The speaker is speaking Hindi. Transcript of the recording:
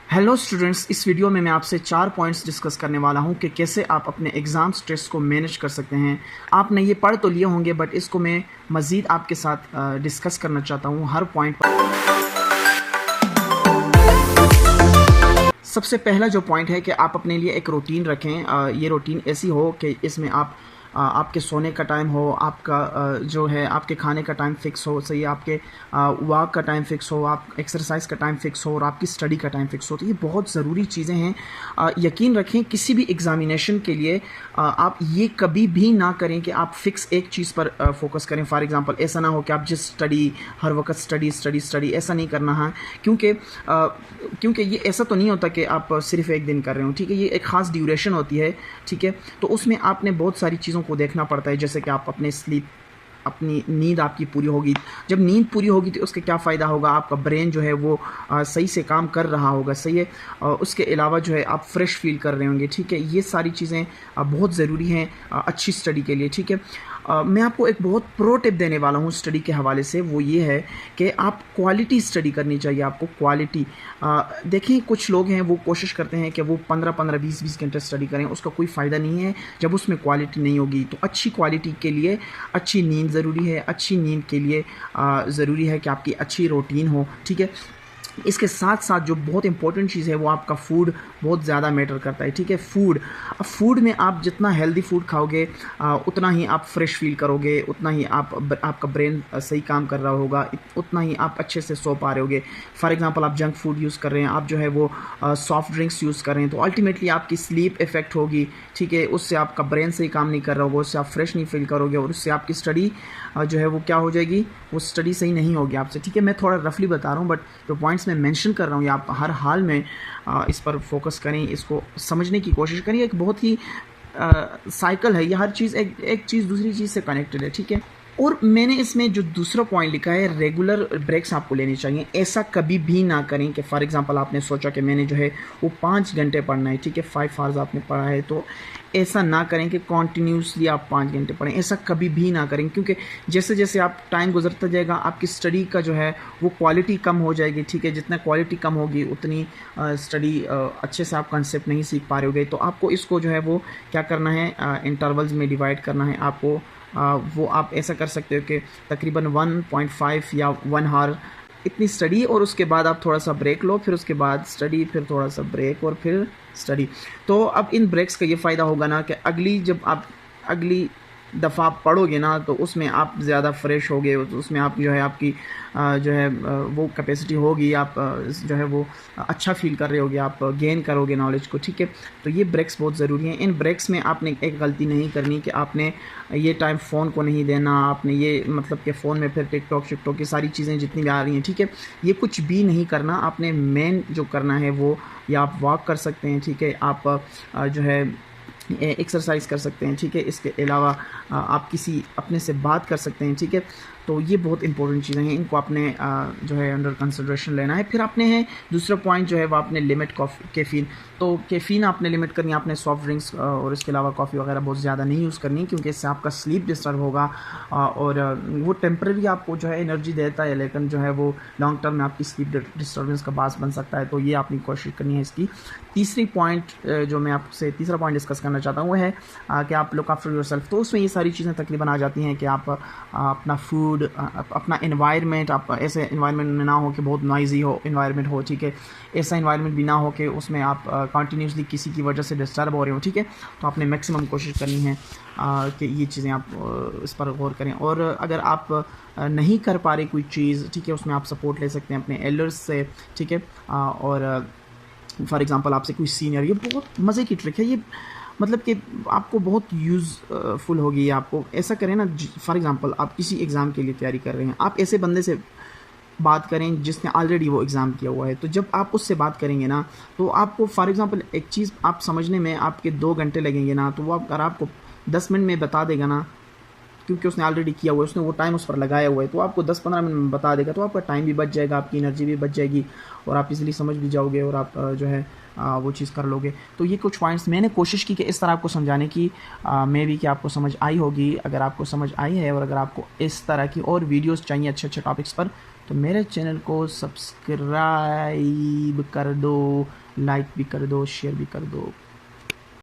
हेलो स्टूडेंट्स, इस वीडियो में मैं आपसे 4 पॉइंट्स डिस्कस करने वाला हूं कि कैसे आप अपने एग्ज़ाम स्ट्रेस को मैनेज कर सकते हैं। आपने ये पढ़ तो लिए होंगे बट इसको मैं मज़ीद आपके साथ डिस्कस करना चाहता हूं हर पॉइंट पर। सबसे पहला जो पॉइंट है कि आप अपने लिए एक रूटीन रखें। ये रूटीन ऐसी हो कि इसमें आप आपके सोने का टाइम हो, आपका जो है आपके खाने का टाइम फ़िक्स हो, सही आपके वॉक का टाइम फ़िक्स हो, आप एक्सरसाइज का टाइम फ़िक्स हो और आपकी स्टडी का टाइम फ़िक्स हो। तो ये बहुत ज़रूरी चीज़ें हैं। यकीन रखें किसी भी एग्ज़ामिनेशन के लिए आप ये कभी भी ना करें कि आप फ़िक्स एक चीज़ पर फ़ोकस करें। फॉर एग्ज़ाम्पल ऐसा ना हो कि आप जिस स्टडी हर वक्त स्टडी ऐसा नहीं करना है, क्योंकि ये ऐसा तो नहीं होता कि आप सिर्फ एक दिन कर रहे हो, ठीक है। ये एक ख़ास ड्यूरेशन होती है, ठीक है। तो उसमें आपने बहुत सारी चीज़ों को देखना पड़ता है, जैसे कि आप अपनी नींद आपकी पूरी होगी। जब नींद पूरी होगी तो उसके क्या फ़ायदा होगा, आपका ब्रेन जो है वो सही से काम कर रहा होगा, सही है। उसके अलावा जो है आप फ्रेश फील कर रहे होंगे, ठीक है। ये सारी चीज़ें बहुत ज़रूरी हैं अच्छी स्टडी के लिए, ठीक है। मैं आपको एक बहुत प्रो टिप देने वाला हूँ स्टडी के हवाले से, वो ये है कि आप क्वालिटी स्टडी करनी चाहिए। आपको क्वालिटी देखें, कुछ लोग हैं वो कोशिश करते हैं कि वो 15-15, 20-20 घंटे स्टडी करें, उसका कोई फ़ायदा नहीं है जब उसमें क्वालिटी नहीं होगी। तो अच्छी क्वालिटी के लिए अच्छी नींद ज़रूरी है। अच्छी नींद के लिए ज़रूरी है कि आपकी अच्छी रूटीन हो, ठीक है। इसके साथ साथ जो बहुत इंपॉर्टेंट चीज़ है वो आपका फूड बहुत ज़्यादा मैटर करता है, ठीक है। फूड में आप जितना हेल्दी फूड खाओगे उतना ही आप फ्रेश फील करोगे, उतना ही आपका ब्रेन सही काम कर रहा होगा, उतना ही आप अच्छे से सो पा रहे होगे। फॉर एग्जांपल आप जंक फूड यूज़ कर रहे हैं, आप जो है वो सॉफ्ट ड्रिंक्स यूज़ कर रहे हैं, तो अल्टीमेटली आपकी स्लीप इफ़ेक्ट होगी, ठीक है। उससे आपका ब्रेन सही काम नहीं कर रहा होगा, उससे आप फ्रेश नहीं फील करोगे और उससे आपकी स्टडी जो है वो क्या हो जाएगी, वो स्टडी सही नहीं होगी आपसे, ठीक है। मैं थोड़ा रफली बता रहा हूँ बट जो पॉइंट्स मैं मेंशन कर रहा हूँ, ये आप हर हाल में इस पर फोकस करें, इसको समझने की कोशिश करें। एक बहुत ही साइकिल है ये, हर चीज़ एक चीज़ दूसरी चीज़ से कनेक्टेड है, ठीक है। और मैंने इसमें जो दूसरा पॉइंट लिखा है, रेगुलर ब्रेक्स आपको लेने चाहिए। ऐसा कभी भी ना करें कि फॉर एग्जांपल आपने सोचा कि मैंने जो है वो 5 घंटे पढ़ना है, ठीक है, 5 आवर्स आपने पढ़ा है, तो ऐसा ना करें कि कॉन्टीन्यूसली आप 5 घंटे पढ़ें। ऐसा कभी भी ना करें, क्योंकि जैसे जैसे आप टाइम गुजरता जाएगा आपकी स्टडी का जो है वो क्वालिटी कम हो जाएगी, ठीक है। जितना क्वालिटी कम होगी उतनी स्टडी अच्छे से आप कंसेप्ट नहीं सीख पा रहे होगे। तो आपको इसको जो है वो क्या करना है, इंटरवल्स में डिवाइड करना है आपको। वो आप ऐसा कर सकते हो कि तकरीबन 1.5 या 1 आवर इतनी स्टडी, और उसके बाद आप थोड़ा सा ब्रेक लो, फिर उसके बाद स्टडी, फिर थोड़ा सा ब्रेक और फिर स्टडी। तो अब इन ब्रेक्स का ये फ़ायदा होगा ना कि जब आप अगली दफ़ा आप पढ़ोगे ना तो उसमें आप ज़्यादा फ्रेश होगे, उसमें आप जो है आपकी जो है वो कैपेसिटी होगी, आप जो है वो अच्छा फील कर रहे होगे, आप गेन करोगे नॉलेज को, ठीक है। तो ये ब्रेक्स बहुत ज़रूरी हैं। इन ब्रेक्स में आपने एक गलती नहीं करनी कि आपने ये टाइम फ़ोन को नहीं देना, आपने ये मतलब कि फ़ोन में फिर टिकटॉक शिकटॉक ये सारी चीज़ें जितनी भी आ रही हैं, ठीक है, ये कुछ भी नहीं करना। आपने मेन जो करना है वो, या आप वॉक कर सकते हैं, ठीक है, आप जो है एक्सरसाइज कर सकते हैं, ठीक है। इसके अलावा आप किसी अपने से बात कर सकते हैं, ठीक है। तो ये बहुत इंपॉर्टेंट चीज़ें हैं, इनको आपने जो है अंडर कंसिडरेशन लेना है। फिर आपने है दूसरा पॉइंट जो है वो आपने लिमिट कैफ़ीन। तो कैफ़ीन आपने लिमिट करनी है, आपने सॉफ्ट ड्रिंक्स और इसके अलावा कॉफ़ी वगैरह बहुत ज़्यादा नहीं यूज़ करनी, क्योंकि इससे आपका स्लीप डिस्टर्ब होगा और वो टेम्परेरी आपको जो है एनर्जी देता है, लेकिन जो है वो लॉन्ग टर्म में आपकी स्लीप डिस्टर्बेंस का बास बन सकता है। तो ये आपने कोशिश करनी है इसकी। तीसरा पॉइंट डिस्कस करना चाहता हूँ वो है कि आप लुक आफ्टर योरसेल्फ। तो उसमें ये सारी चीज़ें तकरीबन आ जाती हैं कि आप अपना फूड, अपना एनवायरनमेंट, आप ऐसे एनवायरनमेंट में ना हो कि बहुत नॉइज़ी हो एनवायरनमेंट हो, ठीक है। ऐसा एनवायरनमेंट भी ना हो कि उसमें आप कंटिन्यूसली किसी की वजह से डिस्टर्ब हो रहे हो, ठीक है। तो आपने मैक्सिमम कोशिश करनी है कि ये चीज़ें आप इस पर गौर करें। और अगर आप नहीं कर पा रहे कोई चीज़, ठीक है, उसमें आप सपोर्ट ले सकते हैं अपने एल्डर्स से, ठीक है। और फॉर एग्ज़ाम्पल आपसे कोई सीनियर, ये बहुत मज़े की ट्रिक है ये, मतलब कि आपको बहुत यूज़फुल होगी। आपको ऐसा करें ना, फॉर एग्ज़ाम्पल आप किसी एग्ज़ाम के लिए तैयारी कर रहे हैं, आप ऐसे बंदे से बात करें जिसने ऑलरेडी वो एग्ज़ाम किया हुआ है। तो जब आप उससे बात करेंगे ना तो आपको फॉर एग्ज़ाम्पल एक चीज़ आप समझने में आपके 2 घंटे लगेंगे ना, तो वो अगर आपको 10 मिनट में बता देगा ना, क्योंकि उसने ऑलरेडी किया हुआ है, उसने वो टाइम उस पर लगाया हुआ है, तो आपको 10-15 मिनट में बता देगा। तो आपका टाइम भी बच जाएगा, आपकी एनर्जी भी बच जाएगी और आप इजीली समझ भी जाओगे और आप जो है वो चीज़ कर लोगे। तो ये कुछ पॉइंट्स मैंने कोशिश की कि इस तरह आपको समझाने की, मे भी कि आपको समझ आई होगी। अगर आपको समझ आई है और अगर आपको इस तरह की और वीडियोस चाहिए अच्छे अच्छे टॉपिक्स पर, तो मेरे चैनल को सब्सक्राइब कर दो, लाइक भी कर दो, शेयर भी कर दो।